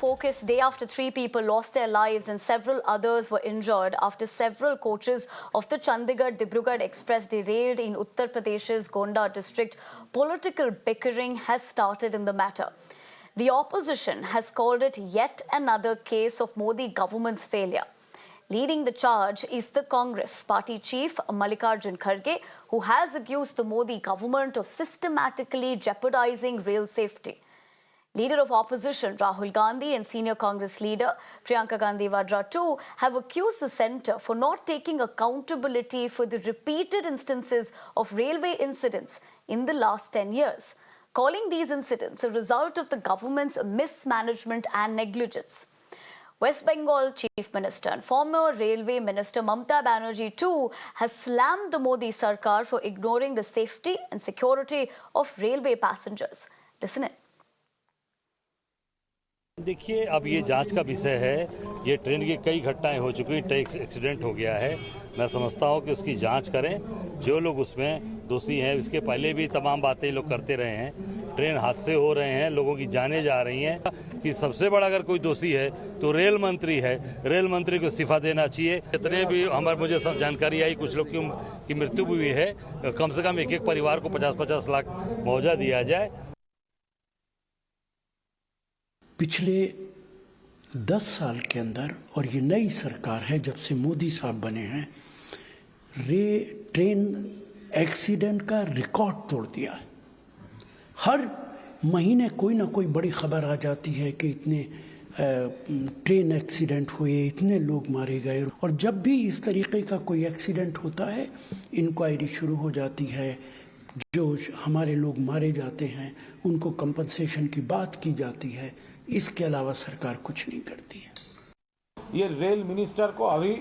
focus day after 3 people lost their lives and several others were injured after several coaches of the Chandigarh-Dibrugarh Express derailed in Uttar Pradesh's Gonda district. Political bickering has started in the matter. The opposition has called it yet another case of Modi government's failure. Leading the charge is the Congress party chief Mallikarjun Kharge, who has accused the Modi government of systematically jeopardizing rail safety. Leader of opposition Rahul Gandhi and senior Congress leader Priyanka Gandhi Vadra too have accused the centre for not taking accountability for the repeated instances of railway incidents in the last 10 years, calling these incidents a result of the government's mismanagement and negligence. West Bengal Chief Minister and former Railway Minister Mamata Banerjee too has slammed the Modi Sarkar for ignoring the safety and security of railway passengers. Listen in. देखिए, अब ये जांच का विषय है। ये train की कई घटनाएं हो चुकी, ट्रेन एक्सीडेंट हो गया है। मैं समझता हूं कि उसकी जांच करें। जो लोग उसमें दोषी हैं, इसके पहले भी तमाम बातें लोग करते रहे हैं। ट्रेन हादसे हो रहे हैं, लोगों की जानें जा रही हैं कि सबसे बड़ा अगर कोई दोषी है तो रेल मंत्री है। रेल मंत्री को इस्तीफा देना चाहिए। जितने भी मुझे सब जानकारी आई, कुछ लोग की मृत्यु भी हुई है। कम से कम एक परिवार को 50-50 लाख मुआवजा दिया जाए। पिछले 10 साल के अंदर, और ये नई सरकार है जब से मोदी साहब बने हैं, ट्रेन एक्सीडेंट का रिकॉर्ड तोड़ दिया है। हर महीने कोई ना कोई बड़ी खबर आ जाती है कि इतने ट्रेन एक्सीडेंट हुए, इतने लोग मारे गए। और जब भी इस तरीके का कोई एक्सीडेंट होता है, इंक्वायरी शुरू हो जाती है। जो हमारे लोग मारे जाते हैं उनको कंपनसेशन की बात की जाती है। इसके अलावा सरकार कुछ नहीं करती है। ये रेल मिनिस्टर को अभी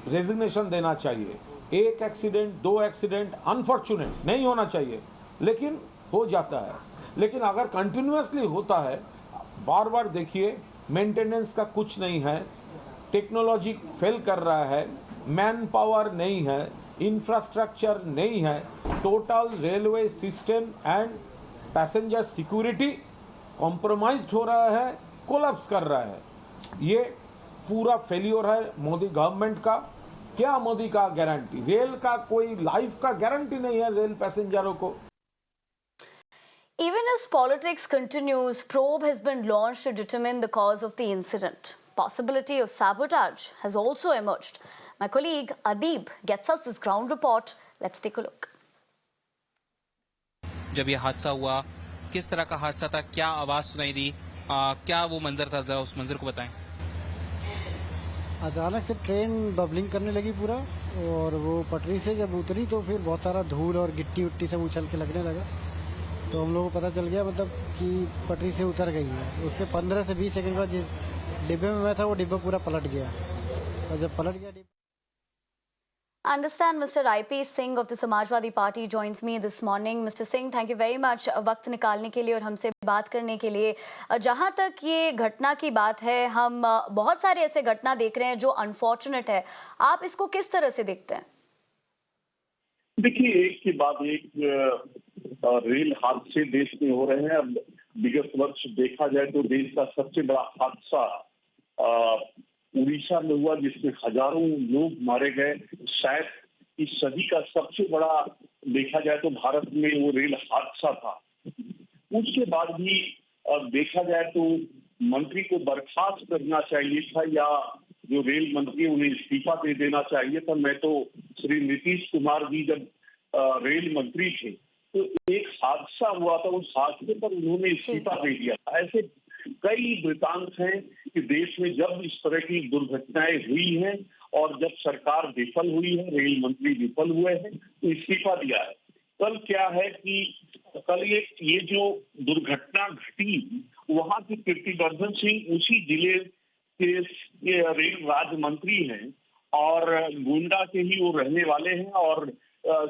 रेजिग्नेशन देना चाहिए। एक एक्सीडेंट, 2 एक्सीडेंट अनफॉर्चुनेट नहीं होना चाहिए, लेकिन हो जाता है। लेकिन अगर कंटिन्यूअसली होता है, बार बार देखिए, मेंटेनेंस का कुछ नहीं है, टेक्नोलॉजी फेल कर रहा है, मैन पावर नहीं है, इंफ्रास्ट्रक्चर नहीं है, total railway system and passenger security compromised हो रहा है, कोलैप्स कर रहा है। ये पूरा फेलियर है मोदी गवर्नमेंट का। क्या मोदी का गारंटी? रेल का कोई लाइफ का गारंटी नहीं है रेल पैसेंजरों को। Even as politics continues, probe has been launched to determine the cause of the incident. Possibility of sabotage has also emerged. My colleague Adib gets us this ground report. Let's take a look. जब ये हादसा हुआ, किस तरह का हादसा था, क्या आवाज सुनाई दी, क्या वो मंजर था, जरा उस मंजर को बताएं। अचानक से ट्रेन बबलिंग करने लगी पूरा, और वो पटरी से जब उतरी तो फिर बहुत सारा धूल और गिट्टी उट्टी सब उछल के लगने लगा। तो हम लोगों को पता चल गया मतलब कि पटरी से उतर गई है। उसके 15 से 20 सेकंड बाद जिस डिब्बे में मैं था वो डिब्बा पूरा पलट गया, और जब पलट गया I understand Mr. IP Singh of the Samajwadi Party joins me this morning. Mr. Singh, thank you very much वक्त निकालने के लिए और हमसे बात करने के लिए। जहां तक ये घटना की बात है, हम बहुत सारे ऐसे घटना देख रहे हैं जो अनफॉर्चुनेट है। आप इसको किस तरह से देखते हैं? देखिए, एक के बाद एक रेल हादसे देश में हो रहे हैं। अब विगत वर्ष देखा जाए तो देश का सबसे बड़ा हादसा उड़ीसा में हुआ, जिसमें हजारों लोग मारे गए। शायद इस सदी का सबसे बड़ा देखा जाए तो भारत में वो रेल हादसा था। उसके बाद भी देखा जाए तो मंत्री को बर्खास्त करना चाहिए था, या जो रेल मंत्री उन्हें इस्तीफा दे देना चाहिए था। मैं तो श्री नीतीश कुमार जी जब रेल मंत्री थे तो एक हादसा हुआ था, उस हादसे पर उन्होंने इस्तीफा दे दिया था। ऐसे कई वृतांत हैं कि देश में जब इस तरह की दुर्घटनाएं हुई हैं और जब सरकार विफल हुई है, रेल मंत्री विफल हुए हैं, तो इस्तीफा दिया है। कल क्या है कि कल ये जो दुर्घटना घटी, वहां के कीर्तिवर्धन सिंह उसी जिले के रेल राज्य मंत्री हैं और गोंडा के ही वो रहने वाले हैं। और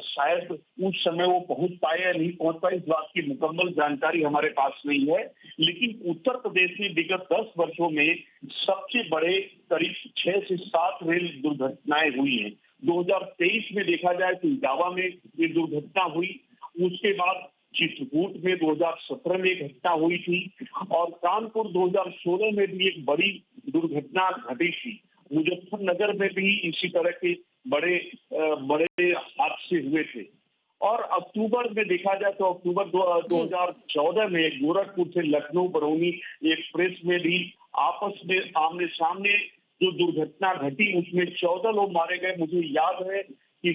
शायद उस समय वो पहुंच पाए या नहीं पहुंच पाए, इस बात की मुकम्मल जानकारी हमारे पास नहीं है। लेकिन उत्तर प्रदेश में विगत 10 वर्षों में सबसे बड़े करीब 6 से 7 रेल दुर्घटनाएं हुई हैं। 2023 में देखा जाए तो इटावा में ये दुर्घटना हुई। उसके बाद चित्रकूट में 2017 में एक घटना हुई थी और कानपुर 2016 में भी एक बड़ी दुर्घटना घटी थी। मुजफ्फरनगर में भी इसी तरह के बड़े बड़े हादसे हुए थे। और अक्टूबर में देखा जाए तो अक्टूबर 2014 में गोरखपुर से लखनऊ बरौनी एक्सप्रेस में भी आपस में आमने सामने जो दुर्घटना घटी उसमें 14 लोग मारे गए। मुझे याद है कि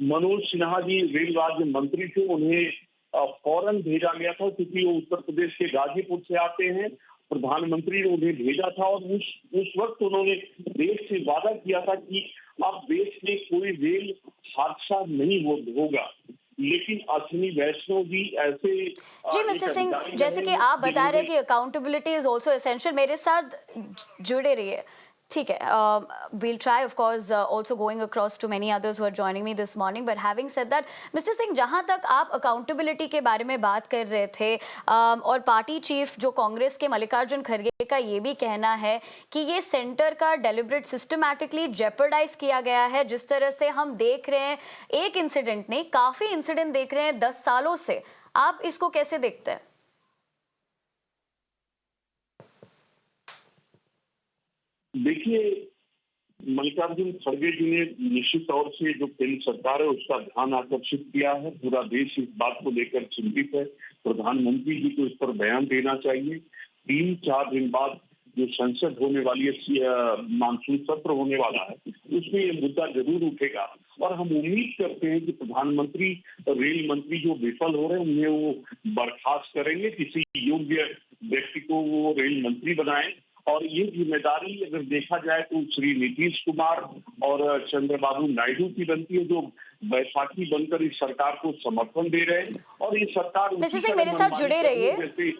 मनोज सिन्हा जी रेल राज्य मंत्री थे, उन्हें फौरन भेजा गया था क्योंकि वो उत्तर प्रदेश के गाजीपुर से आते हैं। प्रधानमंत्री ने उन्हें भेजा था और उस वक्त उन्होंने देश से वादा किया था कि अब देश में कोई रेल हादसा नहीं होगा। लेकिन अश्विनी वैष्णव भी ऐसे जी मिस्टर सिंह, जैसे कि आप बता रहे हैं कि अकाउंटेबिलिटी इज ऑल्सो एसेंशियल, मेरे साथ जुड़े रहिए, ठीक है। we'll try of course also going across to many others who are joining me this morning, but having said that mister Singh, जहां तक आप अकाउंटेबिलिटी के बारे में बात कर रहे थे और पार्टी चीफ जो कांग्रेस के मल्लिकार्जुन खड़गे का ये भी कहना है कि ये सेंटर का डेलिब्रेट सिस्टमैटिकली जेपर्डाइज किया गया है, जिस तरह से हम देख रहे हैं, एक इंसिडेंट नहीं काफी इंसिडेंट देख रहे हैं 10 सालों से, आप इसको कैसे देखते हैं? देखिए, मल्लिकार्जुन खड़गे जी ने निश्चित तौर से जो केंद्र सरकार है उसका ध्यान आकर्षित किया है। पूरा देश इस बात को लेकर चिंतित है। प्रधानमंत्री जी को इस पर बयान देना चाहिए। 3-4 दिन बाद जो संसद होने वाली है, मानसून सत्र होने वाला है, उसमें ये मुद्दा जरूर उठेगा और हम उम्मीद करते हैं कि प्रधानमंत्री रेल मंत्री जो विफल हो रहे हैं उन्हें वो बर्खास्त करेंगे, किसी योग्य व्यक्ति को वो रेल मंत्री बनाएं। और ये जिम्मेदारी अगर देखा जाए तो श्री नीतीश कुमार और चंद्रबाबू नायडू की बनती है, जो बैसाखी बनकर इस सरकार को समर्थन दे रहे हैं। और ये सरकार मिस्टर सिंह, मेरे साथ जुड़े रहिए।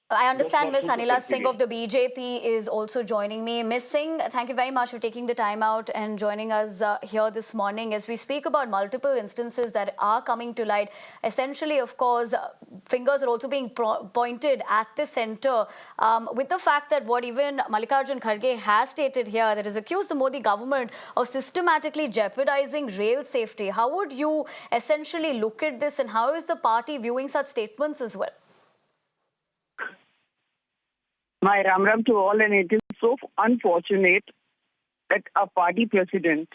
I understand Miss Anila Singh of the BJP is also joining me. Miss Singh, thank you very much for taking the time out and joining us here this morning as we speak about multiple instances that are coming to light. Essentially, of course, fingers are also being pointed at the center with the fact that what even Mallikarjun Kharge has stated here, that has accused the Modi government of systematically jeopardizing rail safety. How would you essentially look at this and how is the party viewing such statements as well? My Ram Ram to all, and it is so unfortunate that a party president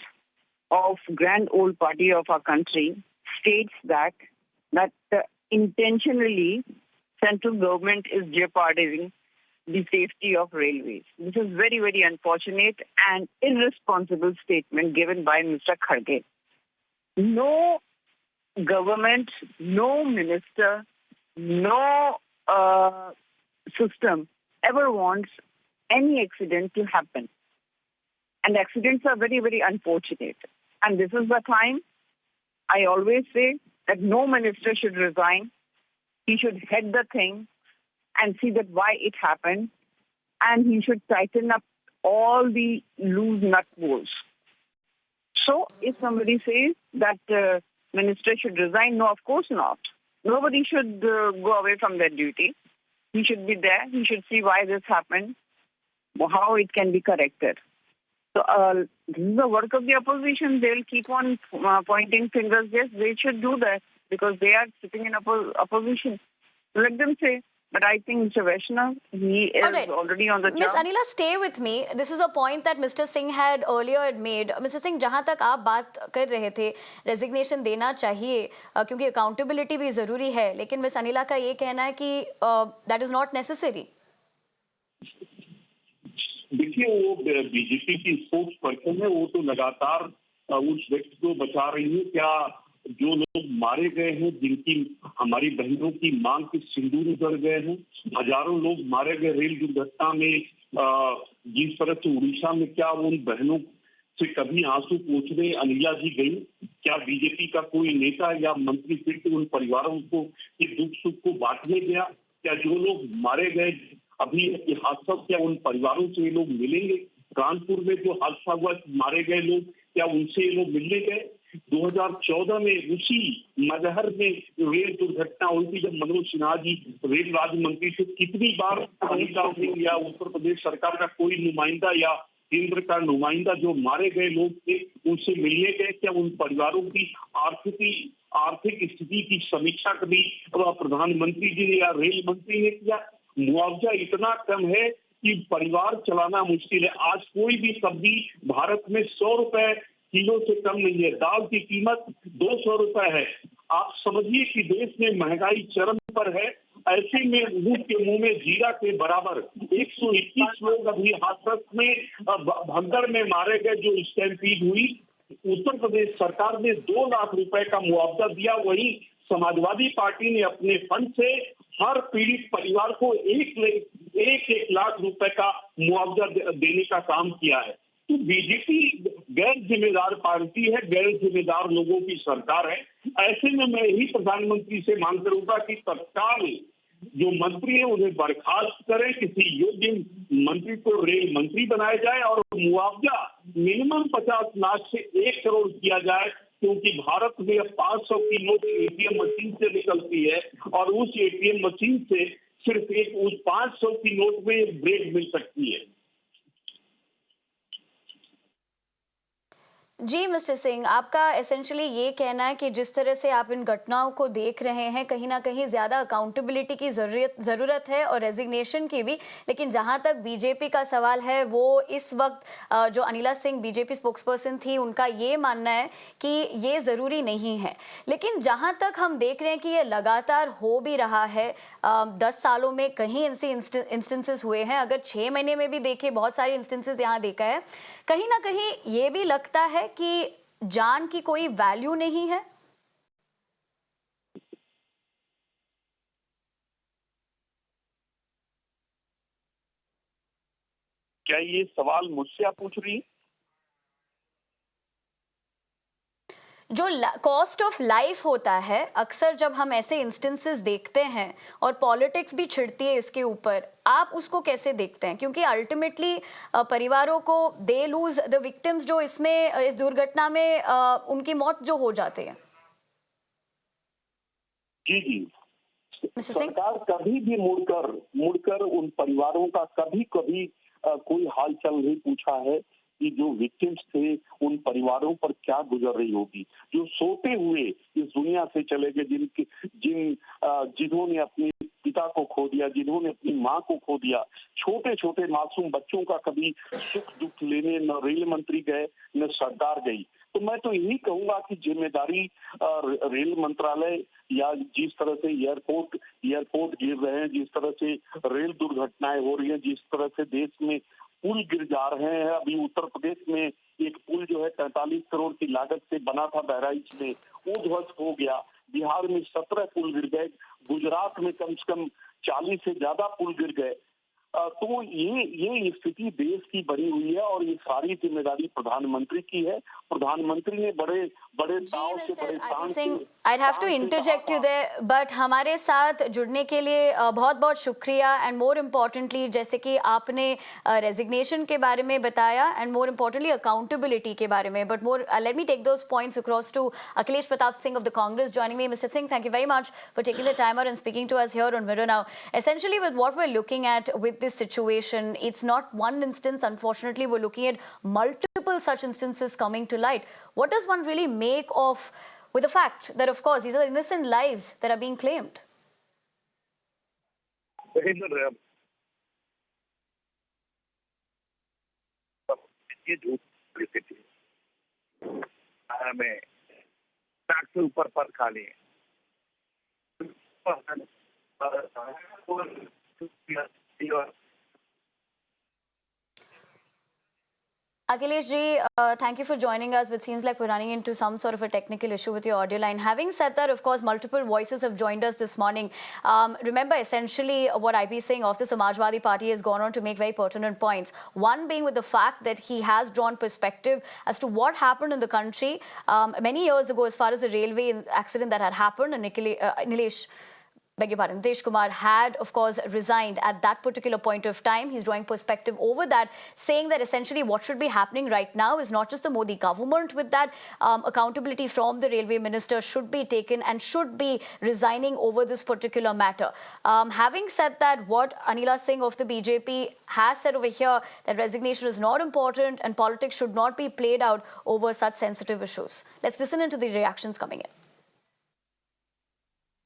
of grand old party of our country states that intentionally central government is jeopardizing the safety of railways. This is very, very unfortunate and irresponsible statement given by Mr. Kharge. No government, no minister, no system ever wants any accident to happen. And accidents are very, very unfortunate. And this is the time I always say that no minister should resign. He should head the thing and see that why it happened. And he should tighten up all the loose nut bolts. So if somebody says that minister should resign, no, of course not. Nobody should go away from their duty. He should be there. He should see why this happened, how it can be corrected. So this is the work of the opposition. They'll keep on pointing fingers. Yes, they should do that because they are sitting in opposition. Let them say. But I think Mr. Vaishnav, he is already on the job. Miss Anila, stay with me. This is a point that Mr. Singh had earlier made. Mr. Singh, जहाँ तक आप बात कर रहे थे, resignation देना चाहिए क्योंकि अकाउंटेबिलिटी भी जरूरी है, लेकिन मिस अनिला का ये कहना है कि that is not necessary. देखिए, वो बीजेपी की स्पोक्स पर्सन है, वो तो लगातार उस व्यक्ति को बचा रही है। क्या जो लोग मारे गए हैं, जिनकी हमारी बहनों की मांग के सिंदूर उतर गए हैं, हजारों लोग मारे गए रेल दुर्घटना में, जिस तरह से उड़ीसा में, क्या उन बहनों से कभी आंसू पोंछने अनिला जी गई? क्या बीजेपी का कोई नेता या मंत्री फिर उन परिवारों को कि दुख सुख को बांटने गया? क्या जो लोग मारे गए अभी हादसा, क्या उन परिवारों से ये लोग मिलेंगे? कानपुर में जो हादसा हुआ, मारे गए लोग, क्या उनसे ये लोग मिलने गए? 2014 में उसी मजहर में रेल दुर्घटना हुई थी जब मनोज सिन्हा जी रेल राज्य मंत्री थे। कितनी बार अनिला सिंह या उत्तर प्रदेश सरकार का कोई नुमाइंदा या केंद्र का नुमाइंदा जो मारे गए लोग थे उनसे मिलने गए? क्या उन परिवारों की आर्थिक स्थिति की समीक्षा कभी प्रधानमंत्री जी ने या रेल मंत्री ने किया? मुआवजा इतना कम है कि परिवार चलाना मुश्किल है। आज कोई भी सब्जी भारत में 100 रुपए किलो से कम नहीं है। दाल की कीमत 200 रुपए है। आप समझिए कि देश में महंगाई चरम पर है। ऐसे में ऊँट के मुंह में जीरा के बराबर 121 लोग अभी हाथरस में भगदड़ में मारे गए जो स्टैम्पीड हुई। उत्तर प्रदेश सरकार ने 2 लाख रुपए का मुआवजा दिया। वहीं समाजवादी पार्टी ने अपने फंड से हर पीड़ित परिवार को एक लाख रुपए का मुआवजा देने का काम किया है। तो बीजेपी गैर जिम्मेदार पार्टी है, गैर जिम्मेदार लोगों की सरकार है। ऐसे में मैं यही प्रधानमंत्री से मांग करूंगा कि तत्काल जो मंत्री है उन्हें बर्खास्त करें, किसी योग्य मंत्री को रेल मंत्री बनाया जाए और मुआवजा मिनिमम 50 लाख से 1 करोड़ किया जाए, क्योंकि भारत में 500 की नोट एटीएम मशीन से निकलती है और उस एटीएम मशीन से सिर्फ उस 500 की नोट में एक ब्रेक मिल सकती है। जी मिस्टर सिंह, आपका एसेंशियली ये कहना है कि जिस तरह से आप इन घटनाओं को देख रहे हैं, कहीं ना कहीं ज़्यादा अकाउंटेबिलिटी की ज़रूरत है और रेजिग्नेशन की भी। लेकिन जहां तक बीजेपी का सवाल है, वो इस वक्त जो अनिला सिंह बीजेपी स्पोक्सपर्सन थी, उनका ये मानना है कि ये ज़रूरी नहीं है। लेकिन जहां तक हम देख रहे हैं कि ये लगातार हो भी रहा है, 10 सालों में कहीं ऐसे इंस्टेंसेस हुए हैं, अगर 6 महीने में भी देखें बहुत सारे इंस्टेंसेस यहाँ देखा है, कहीं ना कहीं ये भी लगता है कि जान की कोई वैल्यू नहीं है। क्या ये सवाल मुझसे आप पूछ रही हैं? जो कॉस्ट ऑफ लाइफ होता है, अक्सर जब हम ऐसे इंस्टेंसेस देखते हैं और पॉलिटिक्स भी छिड़ती है इसके ऊपर, आप उसको कैसे देखते हैं? क्योंकि अल्टीमेटली परिवारों को दे लूज द विक्टिम्स, जो इसमें इस दुर्घटना में उनकी मौत जो हो जाती है। जी सरकार कभी भी मुड़कर उन परिवारों का कभी कोई हालचाल नहीं पूछा है कि जो विक्टिम्स थे उन परिवारों पर क्या गुजर रही होगी, जो सोते हुए इस दुनिया से चले गए, जिन्होंने अपने पिता को खो दिया, जिन्होंने अपनी माँ को खो दिया। छोटे छोटे मासूम बच्चों का कभी सुख दुख लेने न रेल मंत्री गए न सरकार गई। तो मैं तो यही कहूंगा कि जिम्मेदारी रेल मंत्रालय या जिस तरह से एयरपोर्ट गिर रहे हैं, जिस तरह से रेल दुर्घटनाएं हो रही हैं, जिस तरह से देश में पुल गिर जा रहे हैं। अभी उत्तर प्रदेश में एक पुल जो है 43 करोड़ की लागत से बना था बहराइच में, वो ध्वस्त हो गया। बिहार में 17 पुल गिर गए, गुजरात में कम से कम 40 से ज्यादा पुल गिर गए। तो ये स्थिति देश की बनी हुई है और ये सारी जिम्मेदारी प्रधानमंत्री की है। प्रधानमंत्री ने बड़े ताव से, बड़े शान से, I'd have to interject you there, but हमारे साथ जुड़ने के लिए बहुत बहुत शुक्रिया। एंड मोर इम्पोर्टेंटली, जैसे कि आपने रेजिग्नेशन के बारे में बताया एंड मोर इम्पोर्टेंटली अकाउंटेबिलिटी के बारे में, but more let me take those points across to Akhilesh Pratap Singh of the Congress joining me. Mr. Singh, thank you very much for taking the time out and speaking to us here on Mirror Now. Essentially, with what we're looking at with this situation, it's not one instance. Unfortunately, we're looking at multiple such instances coming to light. What does one really make of with the fact that, of course, these are innocent lives that are being claimed? ये जो हमें track से ऊपर पर खा लिए Akhilesh ji, thank you for joining us. It seems like we're running into some sort of a technical issue with your audio line. Having said that, of course, multiple voices have joined us this morning. Remember, essentially, what IP Singh of the Samajwadi Party has gone on to make very pertinent points. One being with the fact that he has drawn perspective as to what happened in the country many years ago as far as the railway accident that had happened, and Nitish Kumar had, of course, resigned at that particular point of time. He's drawing perspective over that, saying that essentially what should be happening right now is not just the Modi government with that accountability from the railway minister should be taken and should be resigning over this particular matter. Having said that, what Anila Singh of the BJP has said over here, that resignation is not important and politics should not be played out over such sensitive issues. Let's listen into the reactions coming in.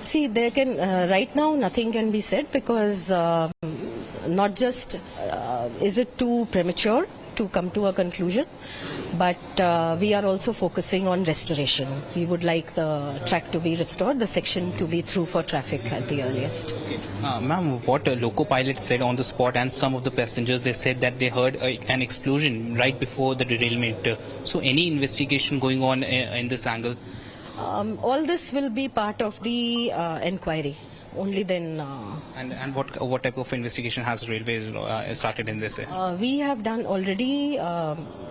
See, there can right now nothing can be said because not just is it too premature to come to a conclusion, but we are also focusing on restoration. We would like the track to be restored, the section to be through for traffic at the earliest. Ma'am, what a loco pilot said on the spot, and some of the passengers, they said that they heard an explosion right before the derailment. So any investigation going on in this angle? All this will be part of the inquiry. Only then. And what type of investigation has Railways started in this? We have done already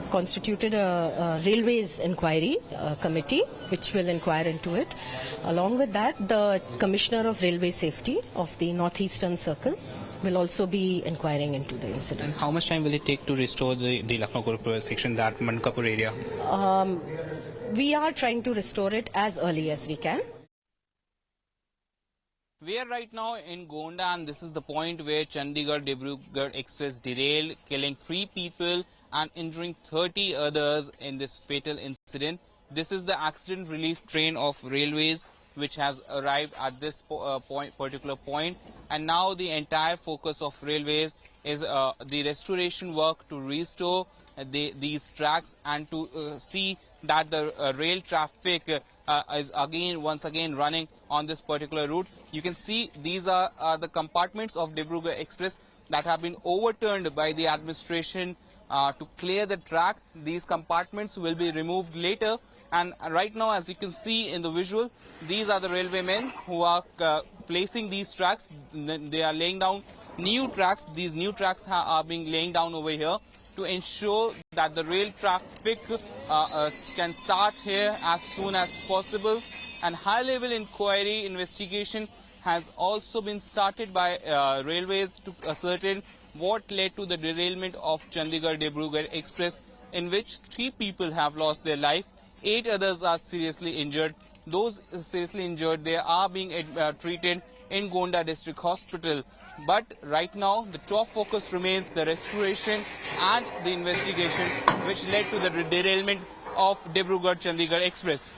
constituted a Railways inquiry committee which will inquire into it. Along with that, the Commissioner of Railway Safety of the Northeastern Circle will also be inquiring into the incident. And how much time will it take to restore the Lucknow section, that Mankapur area? We are trying to restore it as early as we can. We are right now in Gonda, and this is the point where Chandigarh-Dibrugarh Express derailed, killing 3 people and injuring 30 others in this fatal incident. This is the accident relief train of Railways which has arrived at this particular point, and now the entire focus of Railways is the restoration work to restore these tracks and to see that the rail traffic is once again running on this particular route. You can see these are the compartments of Dibrugarh Express that have been overturned by the administration to clear the track. These compartments will be removed later, and right now, as you can see in the visual, these are the railwaymen who are placing these tracks. They are laying down new tracks. These new tracks are being laying down over here to ensure that the rail traffic can start here as soon as possible. And high-level inquiry investigation has also been started by Railways to ascertain what led to the derailment of Chandigarh-Dibrugarh Express, in which 3 people have lost their life, 8 others are seriously injured. Those seriously injured, they are being treated in Gonda District Hospital. But right now, the top focus remains the restoration and the investigation which led to the derailment of Dibrugarh-Chandigarh Express.